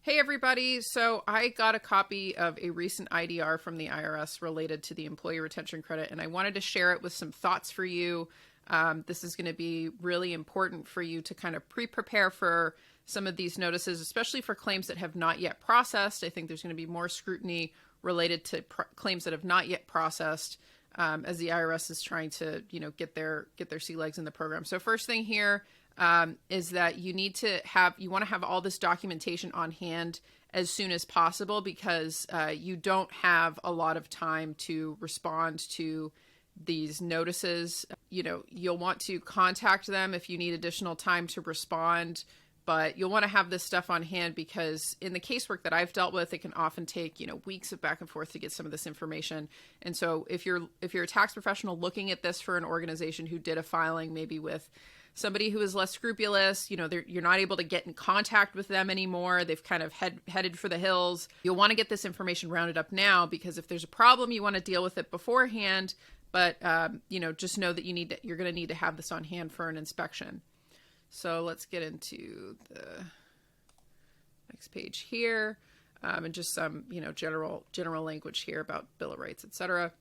Hey everybody, so I got a copy of a recent IDR from the IRS related to the employee retention credit, and I wanted to share it with some thoughts for you. This is going to be really important for you to kind of pre-prepare for some of these notices, especially for claims that have not yet processed. I think there's going to be more scrutiny related to claims that have not yet processed as the IRS is trying to, get their sea legs in the program. So first thing here, is that you want to have all this documentation on hand as soon as possible because you don't have a lot of time to respond to these notices. You'll want to contact them if you need additional time to respond, but you'll want to have this stuff on hand because in the casework that I've dealt with, it can often take, weeks of back and forth to get some of this information. And so if you're a tax professional looking at this for an organization who did a filing, maybe with somebody who is less scrupulous, you're not able to get in contact with them anymore. They've kind of headed for the hills. You'll want to get this information rounded up now because if there's a problem, you want to deal with it beforehand. But, just know that you're going to need to have this on hand for an inspection. So let's get into the next page here, and just some, general language here about Bill of Rights, etc.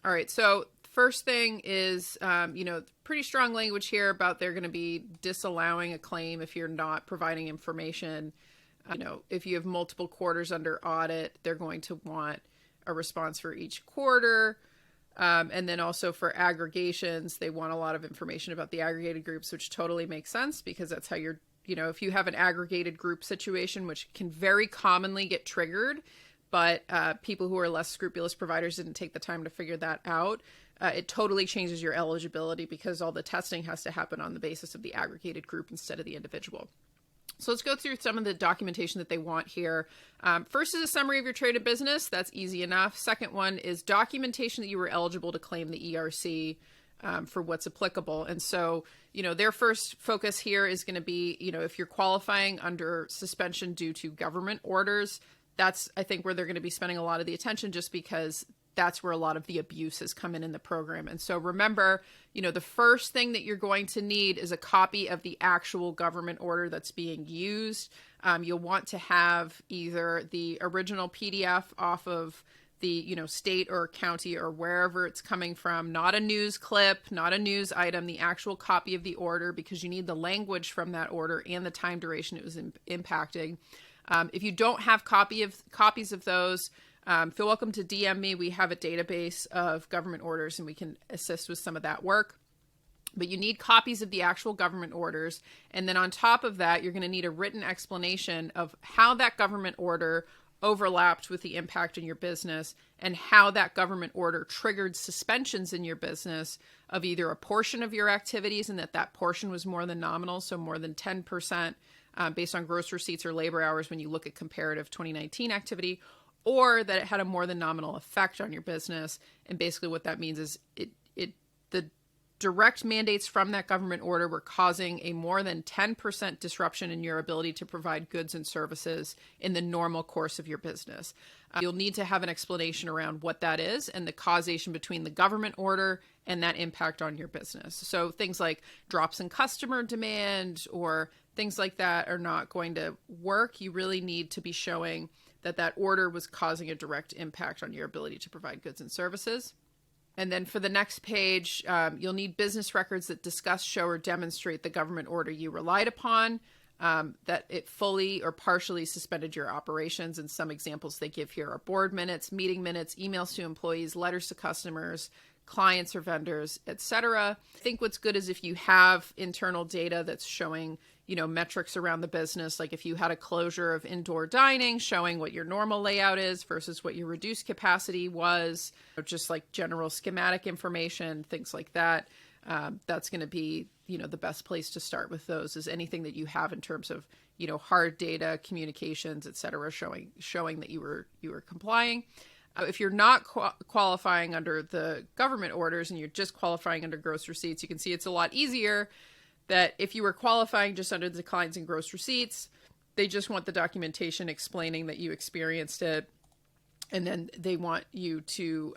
All right. So first thing is, pretty strong language here about they're going to be disallowing a claim if you're not providing information. If you have multiple quarters under audit, they're going to want a response for each quarter. And then also for aggregations, they want a lot of information about the aggregated groups, which totally makes sense because that's how if you have an aggregated group situation, which can very commonly get triggered, but people who are less scrupulous providers didn't take the time to figure that out. It totally changes your eligibility because all the testing has to happen on the basis of the aggregated group instead of the individual. So let's go through some of the documentation that they want here. First is a summary of your trade of business. That's easy enough. Second one is documentation that you were eligible to claim the ERC for what's applicable. And so, their first focus here is going to be, if you're qualifying under suspension due to government orders, that's, I think, where they're going to be spending a lot of the attention just because that's where a lot of the abuse has come in the program. And so remember, the first thing that you're going to need is a copy of the actual government order that's being used. You'll want to have either the original PDF off of the, state or county or wherever it's coming from, not a news clip, not a news item, the actual copy of the order, because you need the language from that order and the time duration it was impacting. If you don't have copies of those, feel welcome to DM me. We have a database of government orders and we can assist with some of that work. But you need copies of the actual government orders. And then on top of that, you're going to need a written explanation of how that government order overlapped with the impact in your business and how that government order triggered suspensions in your business of either a portion of your activities and that portion was more than nominal, so more than 10% based on gross receipts or labor hours when you look at comparative 2019 activity, or that it had a more than nominal effect on your business. And basically what that means is the direct mandates from that government order were causing a more than 10% disruption in your ability to provide goods and services in the normal course of your business. You'll need to have an explanation around what that is and the causation between the government order and that impact on your business. So things like drops in customer demand or things like that are not going to work. You really need to be showing that order was causing a direct impact on your ability to provide goods and services. And then for the next page, you'll need business records that discuss, show, or demonstrate the government order you relied upon, that it fully or partially suspended your operations. And some examples they give here are board minutes, meeting minutes, emails to employees, letters to customers, clients or vendors, etc. I think what's good is if you have internal data that's showing metrics around the business, like if you had a closure of indoor dining showing what your normal layout is versus what your reduced capacity was, just like general schematic information, things like that. That's going to be, the best place to start with those is anything that you have in terms of, hard data, communications, et cetera, showing that you were complying. If you're not qualifying under the government orders and you're just qualifying under gross receipts, you can see it's a lot easier that if you were qualifying just under the declines in gross receipts, they just want the documentation explaining that you experienced it. And then they want you to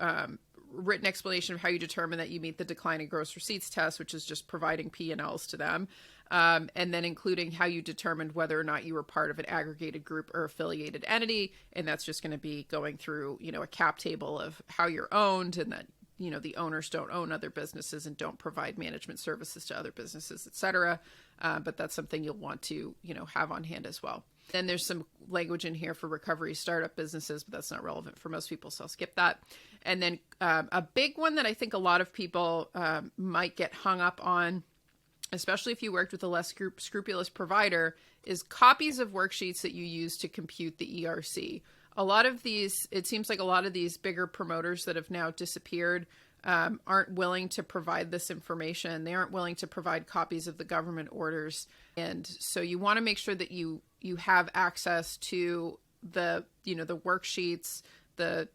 written explanation of how you determine that you meet the decline in gross receipts test, which is just providing P&Ls to them. and then including how you determined whether or not you were part of an aggregated group or affiliated entity. And that's just going to be going through, a cap table of how you're owned, and that, the owners don't own other businesses and don't provide management services to other businesses, et cetera. But that's something you'll want to, have on hand as well. Then there's some language in here for recovery startup businesses, but that's not relevant for most people, so I'll skip that. And then a big one that I think a lot of people might get hung up on, especially if you worked with a less scrupulous provider, is copies of worksheets that you use to compute the ERC. A lot of these, it seems like a lot of these bigger promoters that have now disappeared aren't willing to provide this information. They aren't willing to provide copies of the government orders. And so you want to make sure that you have access to the worksheets, the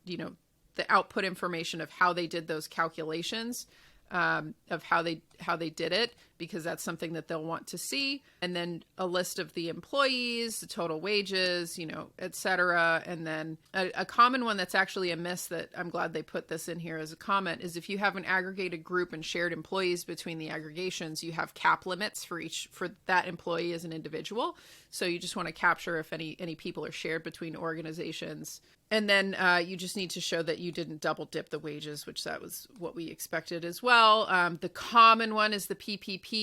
output information of how they did those calculations, of how they did it, because that's something that they'll want to see. And then a list of the employees, the total wages, et cetera. And then a common one that's actually a miss that I'm glad they put this in here as a comment is if you have an aggregated group and shared employees between the aggregations, you have cap limits for that employee as an individual. So you just want to capture if any people are shared between organizations. And then you just need to show that you didn't double dip the wages, which that was what we expected as well. The common one is the PPP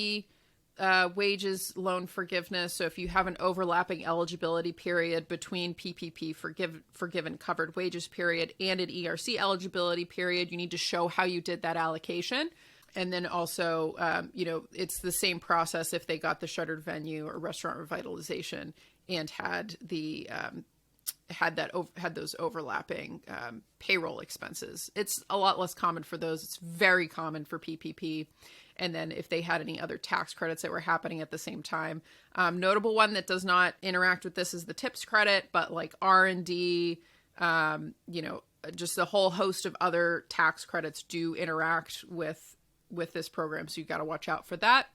wages loan forgiveness. So if you have an overlapping eligibility period between PPP forgiven covered wages period and an ERC eligibility period, you need to show how you did that allocation. And then also, it's the same process if they got the shuttered venue or restaurant revitalization and had the had those overlapping payroll expenses. It's a lot less common for those. It's very common for PPP. And then if they had any other tax credits that were happening at the same time. Notable one that does not interact with this is the tips credit, but like R&D, just a whole host of other tax credits do interact with this program. So you got to watch out for that.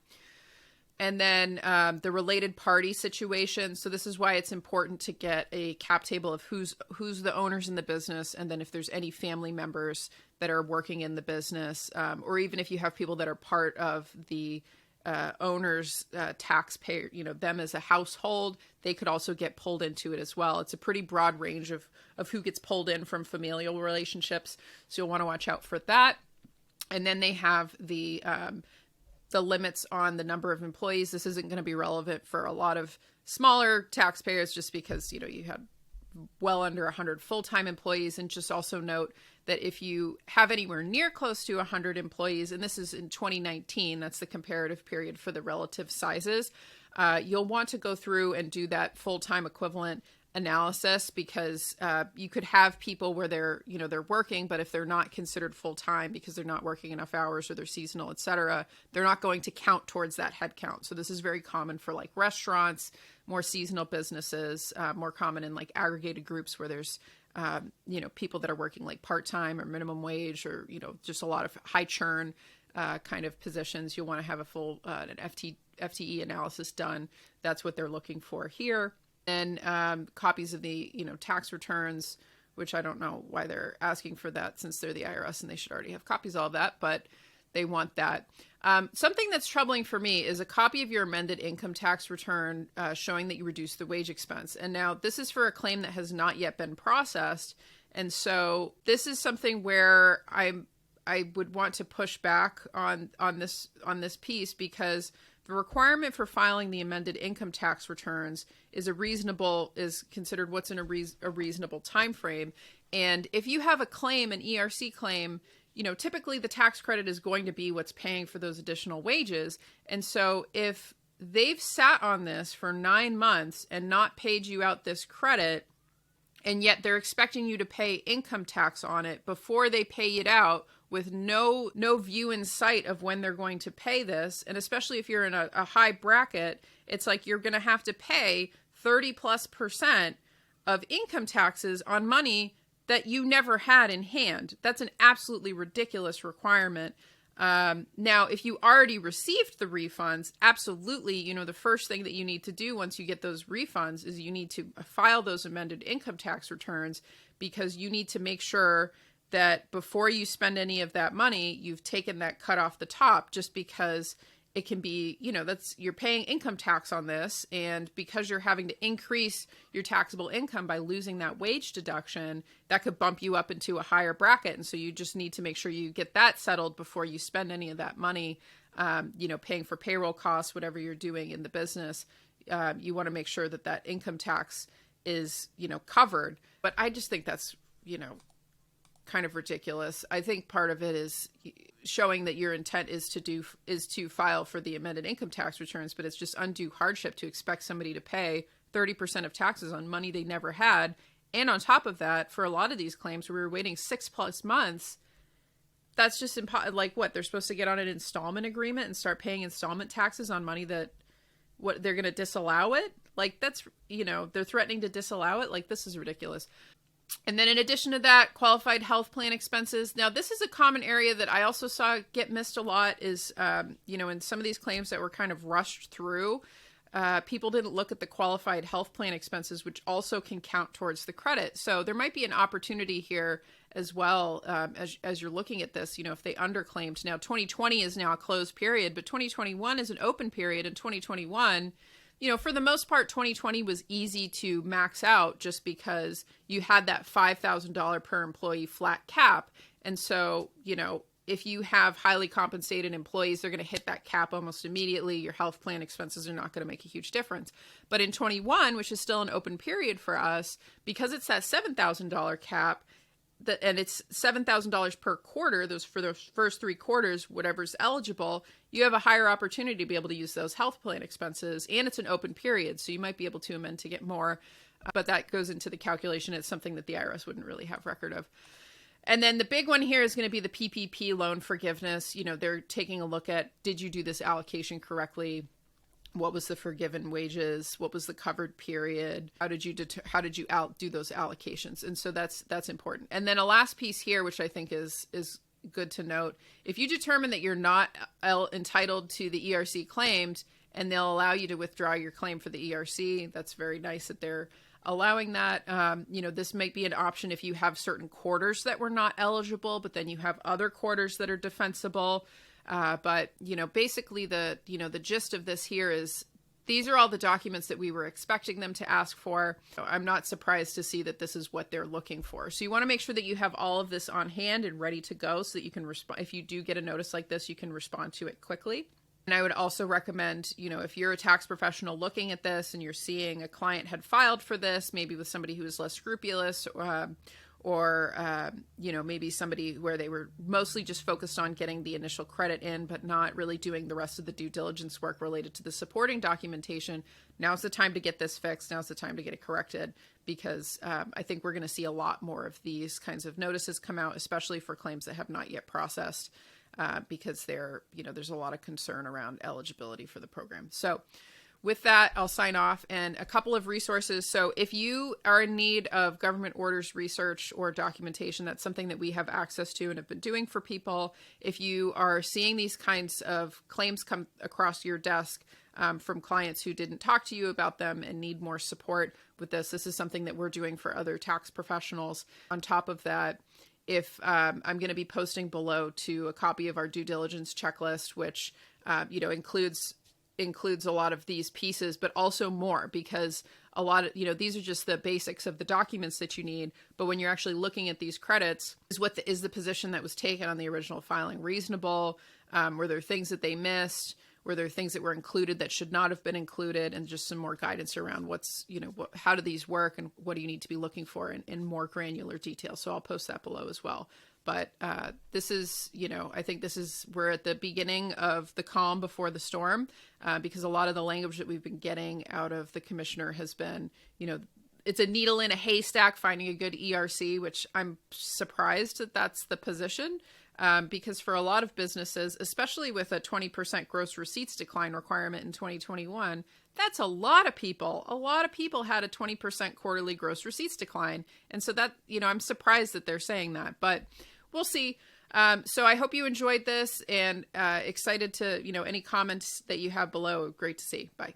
And then the related party situation. So this is why it's important to get a cap table of who's the owners in the business. And then if there's any family members that are working in the business, or even if you have people that are part of the owner's taxpayer, them as a household, they could also get pulled into it as well. It's a pretty broad range of who gets pulled in from familial relationships. So you'll want to watch out for that. And then they have the limits on the number of employees. This isn't going to be relevant for a lot of smaller taxpayers just because, you had well under 100 full-time employees. And just also note that if you have anywhere near close to 100 employees, and this is in 2019, that's the comparative period for the relative sizes, you'll want to go through and do that full-time equivalent analysis because you could have people where they're working, but if they're not considered full-time because they're not working enough hours or they're seasonal, et cetera, they're not going to count towards that head count. So this is very common for like restaurants, more seasonal businesses, more common in like aggregated groups where there's people that are working like part-time or minimum wage or, just a lot of high churn kind of positions. You'll want to have a full an FTE analysis done. That's what they're looking for here. And copies of the, tax returns, which I don't know why they're asking for that since they're the IRS and they should already have copies of all that, but they want that. Something that's troubling for me is a copy of your amended income tax return showing that you reduced the wage expense. And now this is for a claim that has not yet been processed. And so this is something where I would want to push back on this piece because the requirement for filing the amended income tax returns is considered what's in a reasonable time frame. And if you have a claim, an ERC claim, typically the tax credit is going to be what's paying for those additional wages. And so if they've sat on this for 9 months and not paid you out this credit, and yet they're expecting you to pay income tax on it before they pay it out, with no view in sight of when they're going to pay this, and especially if you're in a high bracket, it's like you're going to have to pay 30+% of income taxes on money that you never had in hand. That's an absolutely ridiculous requirement. Now, if you already received the refunds, absolutely, the first thing that you need to do once you get those refunds is you need to file those amended income tax returns because you need to make sure that before you spend any of that money, you've taken that cut off the top, just because it can be, you're paying income tax on this. And because you're having to increase your taxable income by losing that wage deduction, that could bump you up into a higher bracket. And so you just need to make sure you get that settled before you spend any of that money, paying for payroll costs, whatever you're doing in the business. You want to make sure that that income tax is, covered. But I just think that's, kind of ridiculous. I think part of it is showing that your intent is to file for the amended income tax returns, but it's just undue hardship to expect somebody to pay 30% of taxes on money they never had. And on top of that, for a lot of these claims, we were waiting 6+ months. That's just what they're supposed to get on an installment agreement and start paying installment taxes on money that they're going to disallow it. Like that's, they're threatening to disallow it. Like this is ridiculous. And then in addition to that, qualified health plan expenses. Now, this is a common area that I also saw get missed a lot is, in some of these claims that were kind of rushed through, people didn't look at the qualified health plan expenses, which also can count towards the credit. So there might be an opportunity here as well, as you're looking at this, if they underclaimed. Now, 2020 is now a closed period, but 2021 is an open period. In 2021, for the most part, 2020 was easy to max out just because you had that $5,000 per employee flat cap. And so, if you have highly compensated employees, they're going to hit that cap almost immediately. Your health plan expenses are not going to make a huge difference. But in 21, which is still an open period for us, because it's that $7,000 cap, and it's $7,000 per quarter, for those first 3 quarters, whatever's eligible, you have a higher opportunity to be able to use those health plan expenses. And it's an open period, so you might be able to amend to get more. But that goes into the calculation. It's something that the IRS wouldn't really have record of. And then the big one here is going to be the PPP loan forgiveness. They're taking a look at, did you do this allocation correctly? What was the forgiven wages? What was the covered period? How did you do those allocations? And so that's important. And then a last piece here, which I think is good to note. If you determine that you're not entitled to the ERC claimed, and they'll allow you to withdraw your claim for the ERC, that's very nice that they're allowing that. This might be an option if you have certain quarters that were not eligible, but then you have other quarters that are defensible. But basically the gist of this here is these are all the documents that we were expecting them to ask for. I'm not surprised to see that this is what they're looking for. So you want to make sure that you have all of this on hand and ready to go so that you can respond. If you do get a notice like this, you can respond to it quickly. And I would also recommend, if you're a tax professional looking at this and you're seeing a client had filed for this, maybe with somebody who is less scrupulous, or maybe somebody where they were mostly just focused on getting the initial credit in, but not really doing the rest of the due diligence work related to the supporting documentation. Now's the time to get this fixed. Now's the time to get it corrected, because I think we're going to see a lot more of these kinds of notices come out, especially for claims that have not yet processed, because there's a lot of concern around eligibility for the program. So with that, I'll sign off, and a couple of resources. So if you are in need of government orders research or documentation, that's something that we have access to and have been doing for people. If you are seeing these kinds of claims come across your desk from clients who didn't talk to you about them and need more support with this is something that we're doing for other tax professionals. On top of that, if I'm going to be posting below to a copy of our due diligence checklist, which includes a lot of these pieces, but also more, because a lot of, these are just the basics of the documents that you need. But when you're actually looking at these credits, is the position that was taken on the original filing reasonable? Were there things that they missed? Were there things that were included that should not have been included? And just some more guidance around how do these work and what do you need to be looking for in more granular detail. So I'll post that below as well. But this is, I think we're at the beginning of the calm before the storm, because a lot of the language that we've been getting out of the commissioner has been, it's a needle in a haystack finding a good ERC, which I'm surprised that that's the position, because for a lot of businesses, especially with a 20% gross receipts decline requirement in 2021, that's a lot of people. A lot of people had a 20% quarterly gross receipts decline. And so that, I'm surprised that they're saying that, but we'll see. So I hope you enjoyed this, and excited to, any comments that you have below. Great to see. Bye.